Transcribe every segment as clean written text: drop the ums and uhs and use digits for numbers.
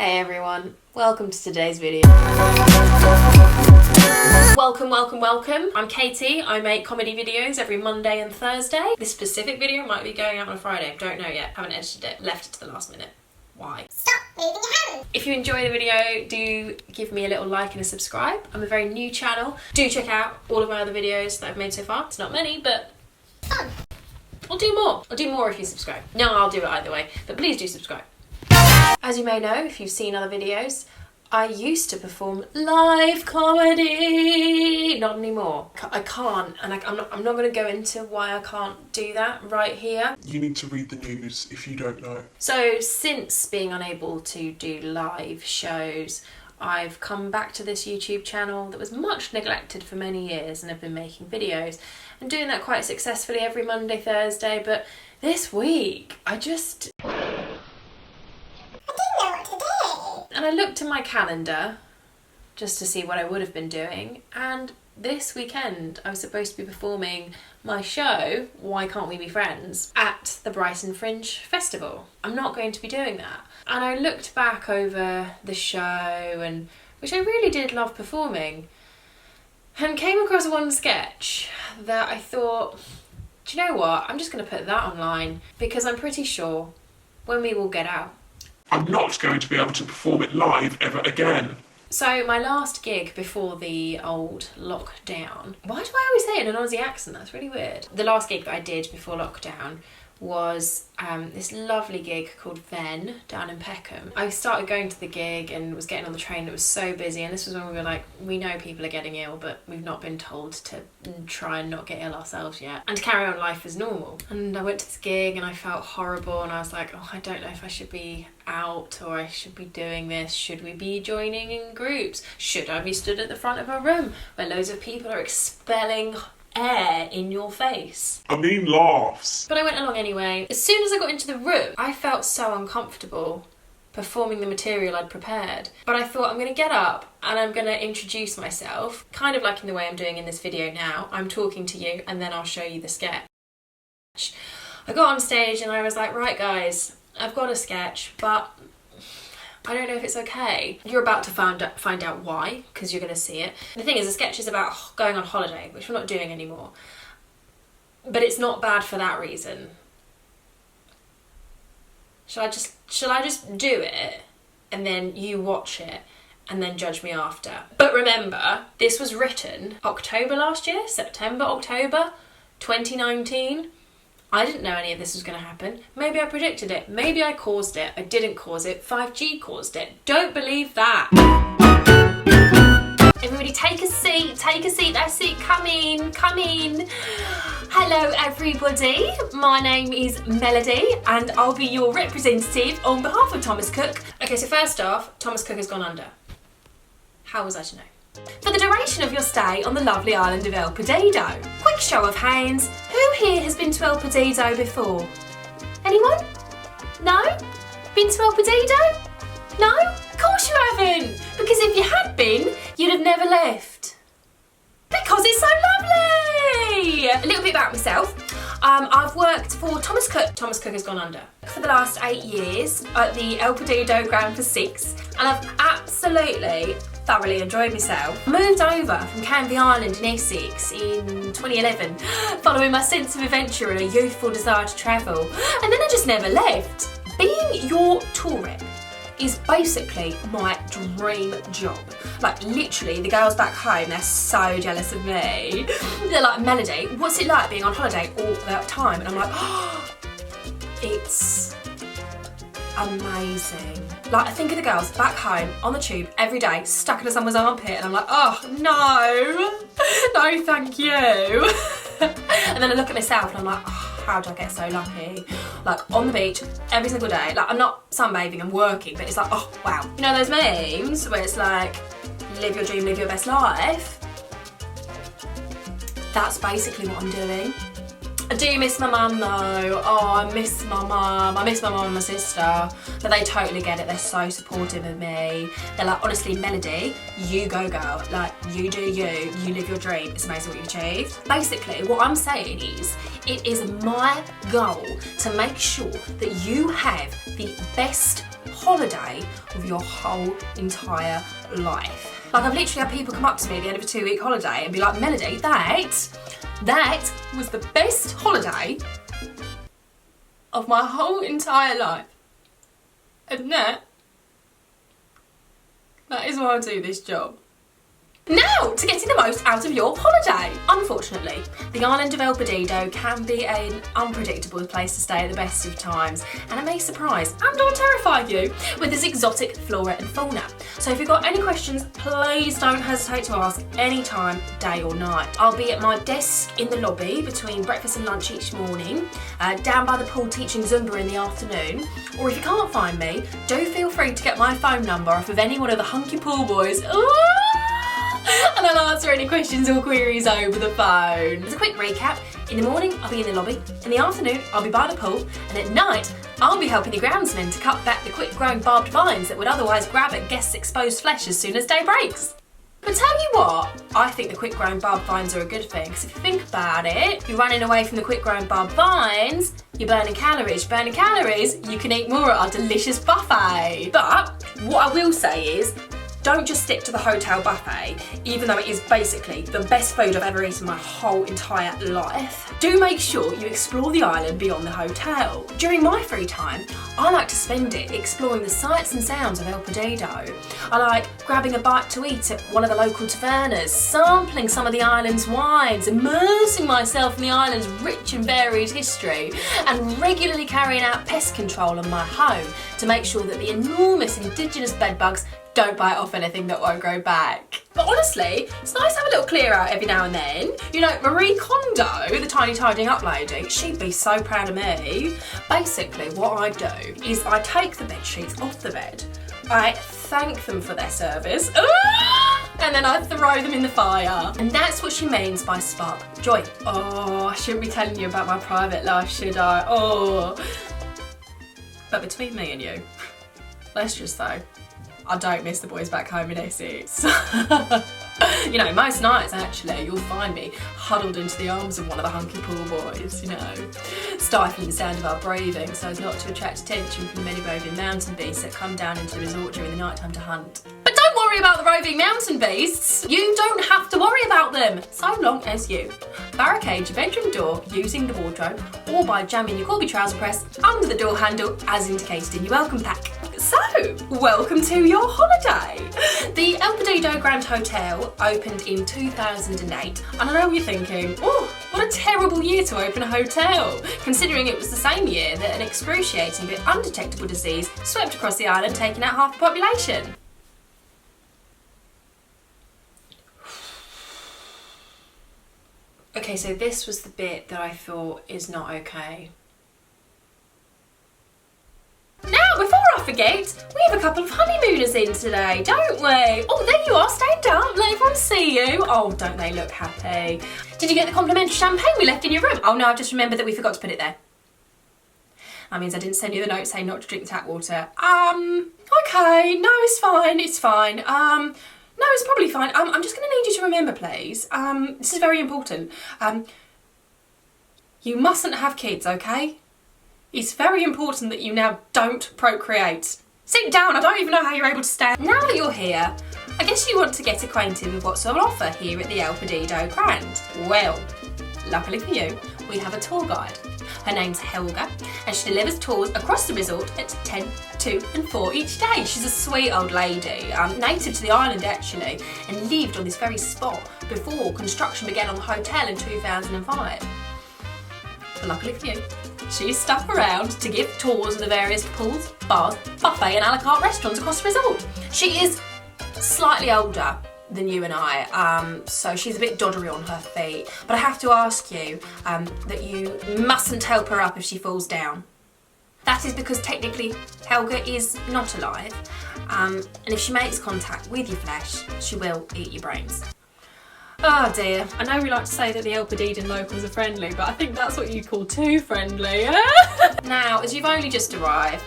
Hey everyone, welcome to today's video. Welcome. I'm Katie. I make comedy videos every Monday and Thursday. This specific video might be going out on a Friday. Don't know yet. Haven't edited it. Left it to the last minute. Why? Stop moving your hands! If you enjoy the video, do give me a little like and a subscribe. I'm a very new channel. Do check out all of my other videos that I've made so far. It's not many, but Fun. I'll do more. I'll do more if you subscribe. No, I'll do it either way, but please do subscribe. As you may know, if you've seen other videos, I used to perform live comedy. Not anymore. I can't, and I'm not going to go into why I can't do that right here. You need to read the news if you don't know. So since being unable to do live shows, I've come back to this YouTube channel that was much neglected for many years and have been making videos and doing that quite successfully every Monday, Thursday, but this week And I looked at my calendar just to see what I would have been doing, and this weekend I was supposed to be performing my show, Why Can't We Be Friends, at the Brighton Fringe Festival. I'm not going to be doing that. And I looked back over the show, and which I really did love performing, and came across one sketch that I thought, do you know what, I'm just going to put that online because I'm pretty sure when we will get out, I'm not going to be able to perform it live ever again. So my last gig before the old lockdown, why do I always say it in an Aussie accent? That's really weird. The last gig that I did before lockdown was this lovely gig called Ven down in Peckham. I started going to the gig and was getting on the train. It was so busy, and this was when we were like, we know people are getting ill, but we've not been told to try and not get ill ourselves yet and to carry on life as normal. And I went to this gig and I felt horrible, and I was like, oh, I don't know if I should be out or I should be doing this. Should we be joining in groups? Should I be stood at the front of a room where loads of people are expelling air in your face? I mean laughs. But I went along anyway. As soon as I got into the room, I felt so uncomfortable performing the material I'd prepared. But I thought, I'm going to get up and I'm going to introduce myself, kind of like in the way I'm doing in this video now. I'm talking to you and then I'll show you the sketch. I got on stage and I was like, right guys, I've got a sketch, but I don't know if it's okay. You're about to find out why, because you're going to see it. The thing is, the sketch is about going on holiday, which we're not doing anymore. But it's not bad for that reason. Shall I just do it, and then you watch it, and then judge me after? But remember, this was written October last year, September, October 2019. I didn't know any of this was going to happen. Maybe I predicted it. Maybe I caused it. I didn't cause it. 5G caused it. Don't believe that. Everybody take a seat. That's it. Come in. Hello everybody. My name is Melody and I'll be your representative on behalf of Thomas Cook. Okay, so first off, Thomas Cook has gone under. How was I to know? For the duration of your stay on the lovely island of El Perdido. Quick show of hands, who here has been to El Perdido before? Anyone? No? Been to El Perdido? No? Of course you haven't! Because if you had been, you'd have never left. Because it's so lovely! A little bit about myself. I've worked for Thomas Cook. Thomas Cook has gone under. For the last 8 years at the El Perdido ground for 6, and I've absolutely thoroughly enjoyed myself. Moved over from Canvey Island in Essex in 2011, following my sense of adventure and a youthful desire to travel, and then I just never left. Being your tour rep is basically my dream job. Like literally, the girls back home, they're so jealous of me. They're like, Melody, what's it like being on holiday all that time? And I'm like, oh, it's amazing. Like, I think of the girls back home on the tube every day, stuck into someone's armpit, and I'm like, oh no, thank you. And then I look at myself and I'm like, oh, how did I get so lucky? Like, on the beach every single day. Like, I'm not sunbathing, I'm working, but it's like, oh wow. You know those memes where it's like, live your dream, live your best life? That's basically what I'm doing. I do miss my mum though. Oh, I miss my mum. I miss my mum and my sister. But they totally get it. They're so supportive of me. They're like, honestly, Melody, you go girl. Like, you do you. You live your dream. It's amazing what you've achieved. Basically, what I'm saying is, it is my goal to make sure that you have the best holiday of your whole entire life. Like, I've literally had people come up to me at the end of a 2-week holiday and be like, Melody, that was the best holiday of my whole entire life. And that is why I do this job. Now, to getting the most out of your holiday. Unfortunately, the island of El Perdido can be an unpredictable place to stay at the best of times, and it may surprise and or terrify you with its exotic flora and fauna. So if you've got any questions, please don't hesitate to ask anytime, day or night. I'll be at my desk in the lobby between breakfast and lunch each morning, down by the pool teaching Zumba in the afternoon, or if you can't find me, do feel free to get my phone number off of any one of the hunky pool boys. And I'll answer any questions or queries over the phone. As a quick recap, in the morning I'll be in the lobby, in the afternoon I'll be by the pool, and at night I'll be helping the groundsmen to cut back the quick growing barbed vines that would otherwise grab at guests' exposed flesh as soon as day breaks. But tell you what, I think the quick growing barbed vines are a good thing, because if you think about it, you're running away from the quick growing barbed vines, you're burning calories. Burning calories, you can eat more at our delicious buffet. But what I will say is, don't just stick to the hotel buffet, even though it is basically the best food I've ever eaten in my whole entire life. Do make sure you explore the island beyond the hotel. During my free time, I like to spend it exploring the sights and sounds of El Perdido. I like grabbing a bite to eat at one of the local tavernas, sampling some of the island's wines, immersing myself in the island's rich and varied history, and regularly carrying out pest control on my home to make sure that the enormous indigenous bedbugs don't bite off anything that won't grow back. But honestly, it's nice to have a little clear out every now and then. You know, Marie Kondo, the tiny tidying up lady, she'd be so proud of me. Basically, what I do is I take the bed sheets off the bed, I thank them for their service, and then I throw them in the fire. And that's what she means by spark joy. Oh, I shouldn't be telling you about my private life, should I? Oh. But between me and you, let's just say, I don't miss the boys back home in Essex. You know, most nights actually, you'll find me huddled into the arms of one of the hunky pool boys, you know, stifling the sound of our breathing so as not to attract attention from the many roving mountain beasts that come down into the resort during the night time to hunt. But don't worry about the roving mountain beasts. You don't have to worry about them, so long as you barricade your bedroom door using the wardrobe or by jamming your Corby trouser press under the door handle as indicated in your welcome pack. So, welcome to your holiday. The El Perdido Grand Hotel opened in 2008, and I know what you're thinking, oh, what a terrible year to open a hotel, considering it was the same year that an excruciating but undetectable disease swept across the island, taking out half the population. Okay, so this was the bit that I thought is not okay. Now, before I forget, we have a couple of honeymooners in today, don't we? Oh, there you are, stand up, let everyone see you. Oh, don't they look happy? Did you get the complimentary champagne we left in your room? Oh no, I've just remembered that we forgot to put it there. That means I didn't send you the note saying not to drink the tap water. Okay, no, it's fine. No, it's probably fine. I'm just going to need you to remember, please. This is very important. You mustn't have kids, okay? It's very important that you now don't procreate. Sit down, I don't even know how you're able to stand. Now that you're here, I guess you want to get acquainted with what's on offer here at the El Perdido Grand. Well, luckily for you, we have a tour guide. Her name's Helga, and she delivers tours across the resort at 10, 2 and 4 each day. She's a sweet old lady, native to the island actually, and lived on this very spot before construction began on the hotel in 2005. But luckily for you, she's stuck around to give tours of the various pools, bars, buffet and a la carte restaurants across the resort. She is slightly older than you and I, so she's a bit doddery on her feet. But I have to ask you that you mustn't help her up if she falls down. That is because technically Helga is not alive, and if she makes contact with your flesh, she will eat your brains. Oh dear, I know we like to say that the El Perdido locals are friendly, but I think that's what you call too friendly. Now, as you've only just arrived,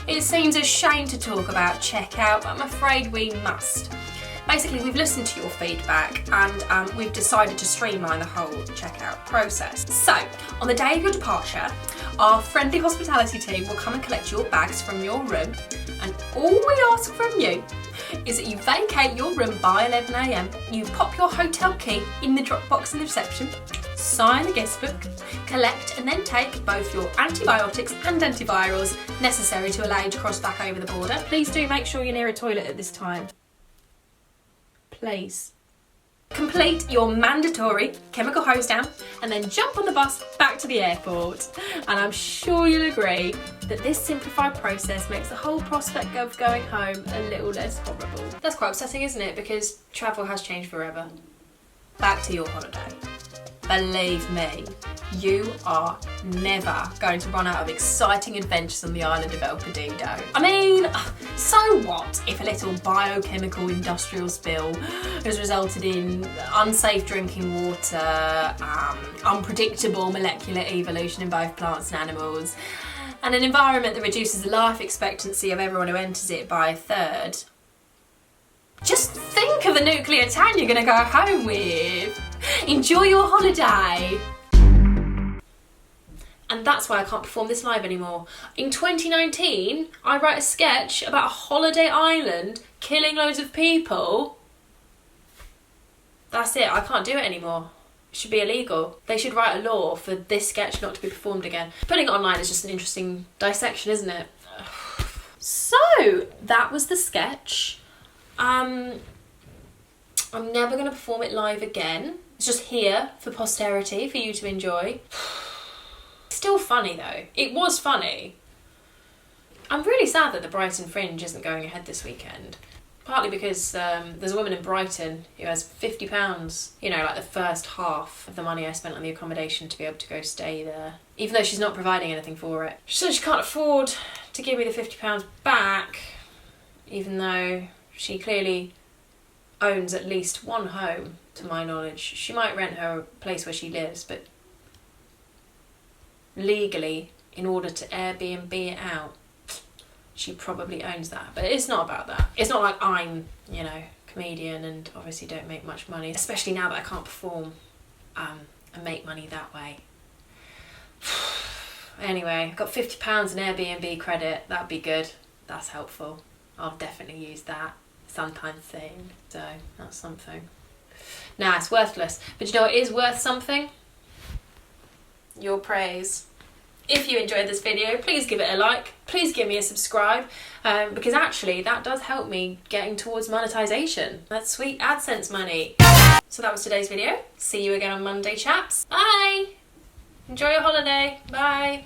it seems a shame to talk about checkout, but I'm afraid we must. Basically, we've listened to your feedback and we've decided to streamline the whole checkout process. So, on the day of your departure, Our friendly hospitality team will come and collect your bags from your room, and all we ask from you is that you vacate your room by 11 AM. You pop your hotel key in the drop box in the reception, sign a guest book, collect and then take both your antibiotics and antivirals necessary to allow you to cross back over the border. Please do make sure you're near a toilet at this time. Please. Complete your mandatory chemical hose down and then jump on the bus back to the airport. And I'm sure you'll agree that this simplified process makes the whole prospect of going home a little less horrible. That's quite upsetting, isn't it? Because travel has changed forever. Back to your holiday. Believe me, you are never going to run out of exciting adventures on the island of El Perdido. I mean, so what if a little biochemical industrial spill has resulted in unsafe drinking water, unpredictable molecular evolution in both plants and animals, and an environment that reduces the life expectancy of everyone who enters it by a third? Just think of the nuclear town you're going to go home with. Enjoy your holiday. And that's why I can't perform this live anymore. In 2019, I write a sketch about a holiday island killing loads of people. That's it, I can't do it anymore. It should be illegal. They should write a law for this sketch not to be performed again. Putting it online is just an interesting dissection, isn't it? So, that was the sketch. I'm never going to perform it live again. It's just here for posterity, for you to enjoy. Still funny though. It was funny. I'm really sad that the Brighton Fringe isn't going ahead this weekend. Partly because there's a woman in Brighton who has £50, you know, like the first half of the money I spent on the accommodation to be able to go stay there. Even though she's not providing anything for it. She said she can't afford to give me the £50 back, even though she clearly owns at least one home, to my knowledge. She might rent her place where she lives, but legally, in order to Airbnb it out, she probably owns that. But it's not about that. It's not like I'm, you know, comedian and obviously don't make much money, especially now that I can't perform and make money that way. Anyway, got £50 in Airbnb credit. That'd be good. That's helpful. I'll definitely use that sometime soon. So that's something. Nah, it's worthless. But you know what is worth something? Your praise. If you enjoyed this video, please give it a like. Please give me a subscribe, because actually that does help me getting towards monetization. That's sweet AdSense money. So that was today's video. See you again on Monday, chaps. Bye! Enjoy your holiday. Bye!